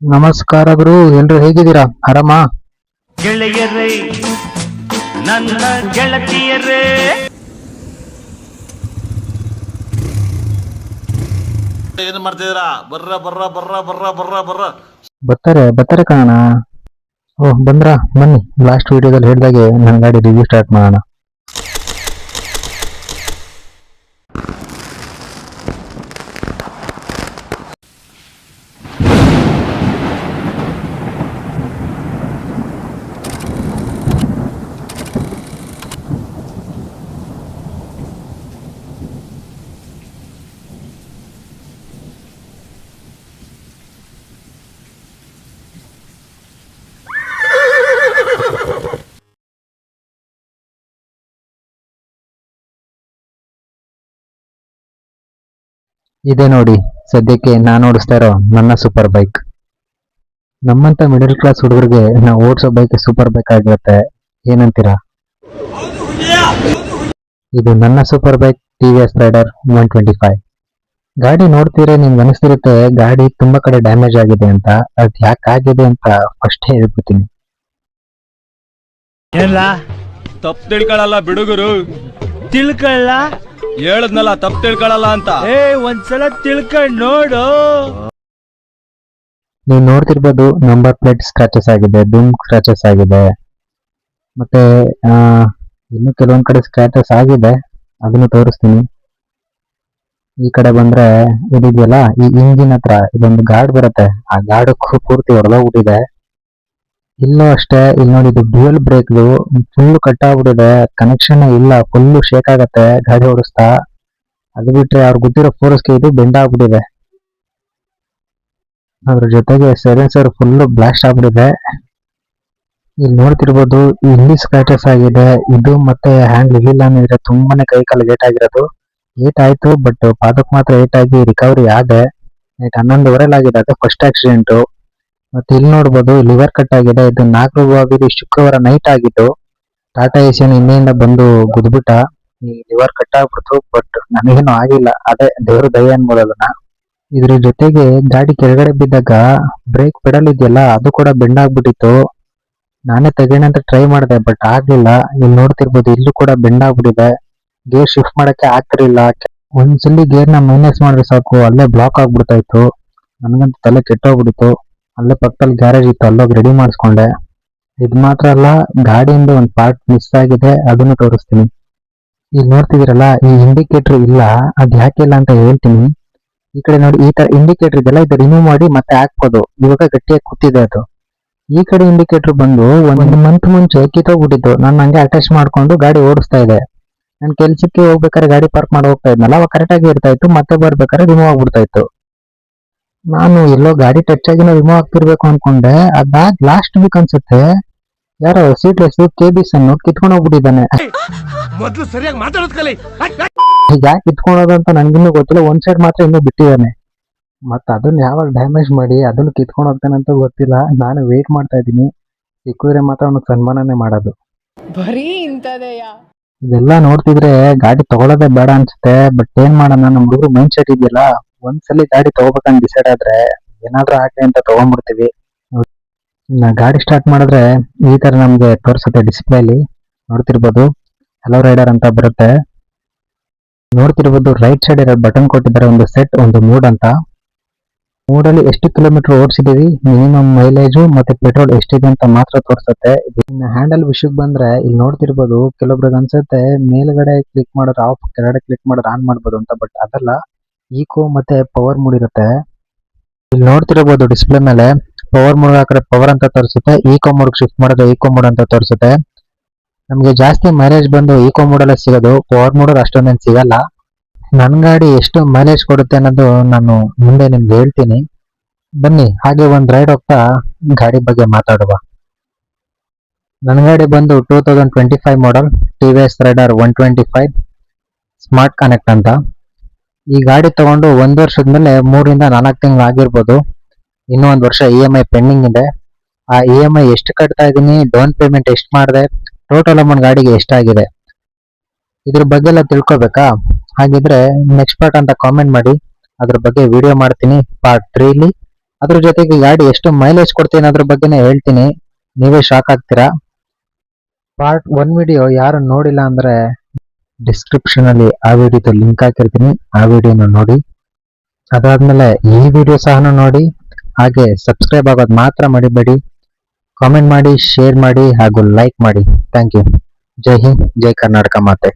ನಮಸ್ಕಾರ ಗುರು, ಎಲ್ರು ಹೇಗಿದ್ದೀರಾ? ಆರಾಮಾ? ಗೆಳೆಯರೇ, ನನ್ನ ಗೆಳತಿಯರೇ, ಏನ್ ಮಾಡ್ತಿದ್ದೀರಾ? ಬರ್ರ ಬರ್ರ ಬರ್ರ ಬರ್ರ ಬರ್ರ ಬರ್ರ. ಬರ್ತಾರೆ ಕಾಣ. ಓಹ್ ಬಂದ್ರಾ, ಬನ್ನಿ. ಲಾಸ್ಟ್ ವಿಡಿಯೋದಲ್ಲಿ ಹೇಳಿದಾಗೆ ನನ್ನ ಗಾಡಿ ರಿವ್ಯೂ ಸ್ಟಾರ್ಟ್ ಮಾಡೋಣ. ಇದೆ ನೋಡಿ ಸದ್ಯಕ್ಕೆ ನಾನು ಓಡಿಸ್ತಾ ಇರೋ ನನ್ನ ಸೂಪರ್ ಬೈಕ್. ನಮ್ಮಂತ ಮಿಡಲ್ ಕ್ಲಾಸ್ ಹುಡುಗರಿಗೆ ನಾವು ಓಡಿಸೋ ಬೈಕ್ ಸೂಪರ್ ಬೈಕ್ ಆಗಿರುತ್ತೆ. ಏನಂತೀರಾ? ಇದು ನನ್ನ ಸೂಪರ್ ಬೈಕ್ TVS ರೈಡರ್ 125. ಗಾಡಿ ನೋಡ್ತೀರಾ ನಿಮ್ಗೆ ಅನಿಸ್ತಿರುತ್ತೆ ಗಾಡಿ ತುಂಬಾ ಕಡೆ ಡ್ಯಾಮೇಜ್ ಆಗಿದೆ ಅಂತ. ಅದ್ ಯಾಕಾಗಿದೆ ಅಂತ ಫಸ್ಟ್ ಹೇಳ್ಬಿಡ್ತೀನಿ. ಎಲ್ಲ ತಪ್ಪು ತಿಳ್ಕೊಳಲ್ಲ ಬಿಡುಗರು. ತಿಳ್ಕೊಳ್ಳ. ಹೇಳದ್ನಲ್ಲ ತಪ್ಪು ತಿಳ್ಕೊಳಲ್ಲ ಅಂತ. ಒಂದ್ಸಲ ತಿಳ್ಕೊಂಡ್ ನೋಡು. ನೀವು ನೋಡ್ತಿರ್ಬೋದು ನಂಬರ್ ಪ್ಲೇಟ್ ಸ್ಕ್ರಾಚಸ್ ಆಗಿದೆ, ದುಮ್ ಸ್ಕ್ರಾಚಸ್ ಆಗಿದೆ, ಮತ್ತೆ ಇನ್ನು ಕೆಲವೊಂದ್ ಕಡೆ ಸ್ಕ್ರಾಚಸ್ ಆಗಿದೆ, ಅದನ್ನು ತೋರಿಸ್ತೀನಿ. ಈ ಕಡೆ ಬಂದ್ರೆ ಇದಿದೆಯಲ್ಲ, ಈ ಇಂಜಿನ್ ಹತ್ರ ಇದೊಂದು ಗಾರ್ಡ್ ಬರುತ್ತೆ, ಆ ಗಾರ್ಡ್ ಪೂರ್ತಿ ಹೊಡೆದೋಗ್ಬಿಟ್ಟಿದೆ. ಇಲ್ಲೂ ಅಷ್ಟೇ, ಇಲ್ಲಿ ನೋಡಿ ಇದು ಡ್ಯೂಯಲ್ ಬ್ರೇಕ್ ಫುಲ್ ಕಟ್ ಆಗ್ಬಿಟ್ಟಿದೆ, ಕನೆಕ್ಷನ್ ಇಲ್ಲ, ಫುಲ್ ಶೇಕ್ ಆಗತ್ತೆ ಗಾಡಿ ಓಡಿಸ್ತಾ. ಅದು ಬಿಟ್ರೆ ಅವ್ರು ಗೊತ್ತಿರೋ ಫೋರ್ಸ್ಗೆ ಇದು ಬೆಂಡ್ ಆಗ್ಬಿಟ್ಟಿದೆ. ಅದ್ರ ಜೊತೆಗೆ ಸೈಲೆನ್ಸರ್ ಫುಲ್ ಬ್ಲಾಸ್ಟ್ ಆಗ್ಬಿಟ್ಟಿದೆ. ಇಲ್ಲಿ ನೋಡ್ತಿರ್ಬೋದು ಇಲ್ಲಿ ಸ್ಕ್ರಾಚಸ್ ಆಗಿದೆ, ಇದು ಮತ್ತೆ ಹ್ಯಾಂಡ್ ಇರ್ಲಿಲ್ಲ ಅಂದ್ರೆ ತುಂಬಾನೇ ಕೈ ಕಾಲು ಏಟ್ ಆಗಿರೋದು. ಏಟ್ ಆಯ್ತು, ಬಟ್ ಪಾದಕ್ ಮಾತ್ರ ಏಟ್ ಆಗಿ ರಿಕವರಿ ಆದೆ. ನೈಟ್ 11:15 ಆಗಿದೆ, ಅದು ಫಸ್ಟ್ ಆಕ್ಸಿಡೆಂಟ್. ಮತ್ತೆ ಇಲ್ಲಿ ನೋಡ್ಬೋದು ಲಿವರ್ ಕಟ್ ಆಗಿದೆ, ಇದು 4 ಶುಕ್ರವಾರ ನೈಟ್ ಆಗಿದ್ದು. ಟಾಟಾ ಏಸಿಯನ್ ಹಿಂದೆಯಿಂದ ಬಂದು ಗುದ್ಬಿಟ್ಟ, ಈ ಲಿವರ್ ಕಟ್ ಆಗ್ಬಿಡ್ತು. ಬಟ್ ನನಗೇನು ಆಗಿಲ್ಲ, ಅದೇ ದೇವ್ರ ದಯ ಅನ್ಬೋದು ಅದನ್ನ. ಇದ್ರ ಜೊತೆಗೆ ಗಾಡಿ ಕೆಳಗಡೆ ಬಿದ್ದಾಗ ಬ್ರೇಕ್ ಪೆಡಲ್ ಇದೆಯಲ್ಲ ಅದು ಕೂಡ ಬೆಂಡ್ ಆಗ್ಬಿಟ್ಟಿತ್ತು. ನಾನೇ ತೆಗೋಣ ಅಂತ ಟ್ರೈ ಮಾಡಿದೆ, ಬಟ್ ಆಗ್ಲಿಲ್ಲ. ಇಲ್ಲಿ ನೋಡ್ತಿರ್ಬೋದು ಇಲ್ಲೂ ಕೂಡ ಬೆಂಡ್ ಆಗ್ಬಿಟ್ಟಿದೆ. ಗೇರ್ ಶಿಫ್ಟ್ ಮಾಡಕ್ಕೆ ಆಗ್ತಿರ್ಲಿಲ್ಲ. ಒಂದ್ಸಲಿ ಗೇರ್ ನ ಮೈನಸ್ ಮಾಡಿದ್ರೆ ಸಾಕು ಅಲ್ಲೇ ಬ್ಲಾಕ್ ಆಗ್ಬಿಡ್ತಾ ಇತ್ತು. ನನಗಂತೂ ತಲೆ ಕೆಟ್ಟೋಗ್ಬಿಟ್ಟಿತ್ತು. ಅಲ್ಲೇ ಪಕ್ಕದಲ್ಲಿ ಗ್ಯಾರೇಜ್ ಇತ್ತು, ಅಲ್ಲೋಗಿ ರೆಡಿ ಮಾಡಿಸ್ಕೊಂಡೆ. ಇದ್ ಮಾತ್ರ ಅಲ್ಲ, ಗಾಡಿಯಿಂದ ಒಂದು ಪಾರ್ಟ್ ಮಿಸ್ ಆಗಿದೆ, ಅದನ್ನು ತೋರಿಸ್ತೀನಿ. ಈಗ ನೋಡ್ತಿದ್ದೀರಲ್ಲ, ಈ ಇಂಡಿಕೇಟರ್ ಇಲ್ಲ, ಅದ್ ಯಾಕಿಲ್ಲ ಅಂತ ಹೇಳ್ತೀನಿ. ಈ ಕಡೆ ನೋಡಿ, ಈ ತರ ಇಂಡಿಕೇಟರ್ ಇದೆಲ್ಲ, ಇದು ರಿಮೂವ್ ಮಾಡಿ ಮತ್ತೆ ಹಾಕ್ಬೋದು. ಇವಾಗ ಗಟ್ಟಿಯಾಗಿ ಕೂತಿದೆ ಅದು. ಈ ಕಡೆ ಇಂಡಿಕೇಟರ್ ಬಂದು ಒಂದು ಮಂತ್ ಮುಂಚೆ ಕಿತ್ತೋಗ್ಬಿಟ್ಟಿತ್ತು. ನಾನು ಹಂಗೆ ಅಟ್ಯಾಚ್ ಮಾಡ್ಕೊಂಡು ಗಾಡಿ ಓಡಿಸ್ತಾ ಇದೆ. ನಾನು ಕೆಲ್ಸಕ್ಕೆ ಹೋಗ್ಬೇಕಾದ್ರೆ ಗಾಡಿ ಪಾರ್ಕ್ ಮಾಡಿ ಹೋಗ್ತಾ ಇದ್ನಲ್ಲ, ಅವಾಗ ಕರೆಕ್ಟ್ ಆಗಿ ಇರ್ತಾ ಇತ್ತು. ಮತ್ತೆ ಬರ್ಬೇಕಾದ್ರೆ ರಿಮೂವ್ ಆಗ್ಬಿಡ್ತಾ ಇತ್ತು. ನಾನು ಎಲ್ಲೋ ಗಾಡಿ ಟಚ್ ಆಗಿ ರಿಮೂವ್ ಆಗ್ತಿರ್ಬೇಕು ಅನ್ಕೊಂಡೆ. ಅದಾದ ಲಾಸ್ಟ್ ವೀಕ್ ಅನ್ಸುತ್ತೆ, ಯಾರೋ ಸೀಟ್ಲೆಸ್ KBS ಅನ್ನು ಕಿತ್ಕೊಂಡು ಹೋಗ್ಬಿಟ್ಟಿದ್ದಾನೆ. ಮೊದ್ಲು ಸರಿಯಾಗಿ ಮಾತಾಡೋದ್ ಕಲಿ. ಯಾಕೆ ಕಿತ್ಕೊಂಡೋದು ಅಂತ ನನ್ಗಿನ್ನೂ ಗೊತ್ತಿಲ್ಲ. ಒಂದ್ ಸೈಡ್ ಮಾತ್ರ ಇನ್ನೂ ಬಿಟ್ಟಿದ್ದಾನೆ. ಮತ್ತ ಅದನ್ನ ಯಾವಾಗ ಡ್ಯಾಮೇಜ್ ಮಾಡಿ ಅದನ್ನು ಕಿತ್ಕೊಂಡು ಹೋಗ್ತಾನಂತ ಗೊತ್ತಿಲ್ಲ. ನಾನು ವೇಟ್ ಮಾಡ್ತಾ ಇದ್ದೀನಿ, ಸಿಕ್ಕಿದ್ರೆ ಮಾತ್ರ ಅವನಿಗೆ ಸನ್ಮಾನನೇ ಮಾಡೋದು. ಬರೀ ಇಂಥದೆಯಾ? ಇದೆಲ್ಲ ನೋಡ್ತಿದ್ರೆ ಗಾಡಿ ತಗೊಳ್ಳೋದೇ ಬೇಡ ಅನ್ಸುತ್ತೆ. ಬಟ್ ಏನ್ ಮಾಡೋಣ, ನಮ್ ಹುಡುಗರು ಮೈಂಡ್ ಸೆಟ್ ಇದೆಯಲ್ಲ, ಒಂದ್ಸಲಿ ಗಾಡಿ ತಗೋಬೇಕಂತ ಡಿಸೈಡ್ ಆದ್ರೆ ಏನಾದ್ರೂ ಆಗ್ಲಿ ಅಂತ ತಗೊಂಡ್ಬಿಡ್ತೀವಿ. ಗಾಡಿ ಸ್ಟಾರ್ಟ್ ಮಾಡಿದ್ರೆ ಈ ತರ ನಮ್ಗೆ ತೋರಿಸುತ್ತೆ ಡಿಸ್ಪ್ಲೇಲಿ. ನೋಡ್ತಿರ್ಬೋದು ಹಲೋ ರೈಡರ್ ಅಂತ ಬರುತ್ತೆ. ನೋಡ್ತಿರ್ಬೋದು ರೈಟ್ ಸೈಡ್ ಇರೋ ಬಟನ್ ಕೊಟ್ಟಿದ್ದಾರೆ, ಒಂದು ಸೆಟ್, ಒಂದು ಮೂಡ್ ಅಂತ. ಮೂಡಲ್ಲಿ ಎಷ್ಟು ಕಿಲೋಮೀಟರ್ ಓಡಿಸಿದೀವಿ, ಮಿನಿಮಮ್ ಮೈಲೇಜು ಮತ್ತೆ ಪೆಟ್ರೋಲ್ ಎಷ್ಟಿದೆ ಅಂತ ಮಾತ್ರ ತೋರಿಸುತ್ತೆ. ಹ್ಯಾಂಡಲ್ ವಿಷಯಕ್ಕೆ ಬಂದ್ರೆ ಇಲ್ಲಿ ನೋಡ್ತಿರ್ಬೋದು, ಕೆಲವೊಬ್ರಿಗೆ ಅನ್ಸುತ್ತೆ ಮೇಲ್ಗಡೆ ಕ್ಲಿಕ್ ಮಾಡಿದ್ರೆ ಆಫ್, ಕೆಳಗಡೆ ಕ್ಲಿಕ್ ಮಾಡಿದ್ರೆ ಆನ್ ಮಾಡ್ಬೋದು ಅಂತ. ಬಟ್ ಅದಲ್ಲ, ಈಕೋ ಮತ್ತೆ ಪವರ್ ಮೂಡ್ ಇರುತ್ತೆ. ಇಲ್ಲಿ ನೋಡ್ತಿರ್ಬೋದು ಡಿಸ್ಪ್ಲೇ ಮೇಲೆ ಪವರ್ ಮೋಡ್ ಹಾಕಿದ್ರೆ ಪವರ್ ಅಂತ ತೋರಿಸುತ್ತೆ, ಈಕೋ ಮೋಡ್ ಶಿಫ್ಟ್ ಮಾಡಿದ್ರೆ ಈಕೋ ಮೋಡ್ ಅಂತ ತೋರಿಸುತ್ತೆ. ನಮ್ಗೆ ಜಾಸ್ತಿ ಮೈಲೇಜ್ ಬಂದು ಈಕೋ ಮೋಡ್ ಅಲ್ಲೇ ಸಿಗೋದು, ಪವರ್ ಮೋಡ್ ಅಷ್ಟೊಂದೇನು ಸಿಗಲ್ಲ. ನನ್ ಗಾಡಿ ಎಷ್ಟು ಮೈಲೇಜ್ ಕೊಡುತ್ತೆ ಅನ್ನೋದು ನಾನು ಮುಂದೆ ನಿಮ್ಗೆ ಹೇಳ್ತೀನಿ. ಬನ್ನಿ ಹಾಗೆ ಒಂದ್ ರೈಡ್ ಹೋಗ್ತಾ ಗಾಡಿ ಬಗ್ಗೆ ಮಾತಾಡುವ. ನನ್ನ ಗಾಡಿ ಬಂದು 2025 model TVS rider 125 smart connect ಅಂತ. ಈ ಗಾಡಿ ತಗೊಂಡು 1 ವರ್ಷದ ಮೇಲೆ 3 ರಿಂದ 4 ತಿಂಗಳು ಆಗಿರ್ಬೋದು. ಇನ್ನೂ 1 ವರ್ಷ EMI ಪೆಂಡಿಂಗ್ ಇದೆ. ಆ EMI ಎಷ್ಟು ಕಟ್ತಾ ಇದೀನಿ, ಡೌನ್ ಪೇಮೆಂಟ್ ಎಷ್ಟು ಮಾಡಿದೆ, ಟೋಟಲ್ ಅಮೌಂಟ್ ಗಾಡಿಗೆ ಎಷ್ಟಾಗಿದೆ, ಇದ್ರ ಬಗ್ಗೆ ಎಲ್ಲ ತಿಳ್ಕೊಬೇಕಾ? ಹಾಗಿದ್ರೆ ನೆಕ್ಸ್ಟ್ ಪಾರ್ಟ್ ಅಂತ ಕಾಮೆಂಟ್ ಮಾಡಿ, ಅದ್ರ ಬಗ್ಗೆ ವಿಡಿಯೋ ಮಾಡ್ತೀನಿ ಪಾರ್ಟ್ 3 ಲಿ. ಅದ್ರ ಜೊತೆಗೆ ಗಾಡಿ ಎಷ್ಟು ಮೈಲೇಜ್ ಕೊಡ್ತೀನಿ ಅದ್ರ ಬಗ್ಗೆನೇ ಹೇಳ್ತೀನಿ, ನೀವೇ ಶಾಕ್ ಆಗ್ತೀರಾ. ಪಾರ್ಟ್ 1 ವಿಡಿಯೋ ಯಾರು ನೋಡಿಲ್ಲ ಅಂದ್ರೆ ಡಿಸ್ಕ್ರಿಪ್ಷನ್ ಅಲ್ಲಿ ಆ ವಿಡಿಯೋದ ಲಿಂಕ್ ಹಾಕಿರ್ತೀನಿ, ಆ ವಿಡಿಯೋನ ನೋಡಿ. ಅದಾದ್ಮೇಲೆ ಈ ವಿಡಿಯೋ ಸಹ ನೋಡಿ, ಹಾಗೆ ಸಬ್ಸ್ಕ್ರೈಬ್ ಆಗೋದು ಮಾತ್ರ ಮರಿಬೇಡಿ. ಕಾಮೆಂಟ್ ಮಾಡಿ, ಶೇರ್ ಮಾಡಿ ಹಾಗೂ ಲೈಕ್ ಮಾಡಿ. Thank you. ಜೈ ಹಿಂದ್, ಜೈ ಕರ್ನಾಟಕ ಮಾತೆ.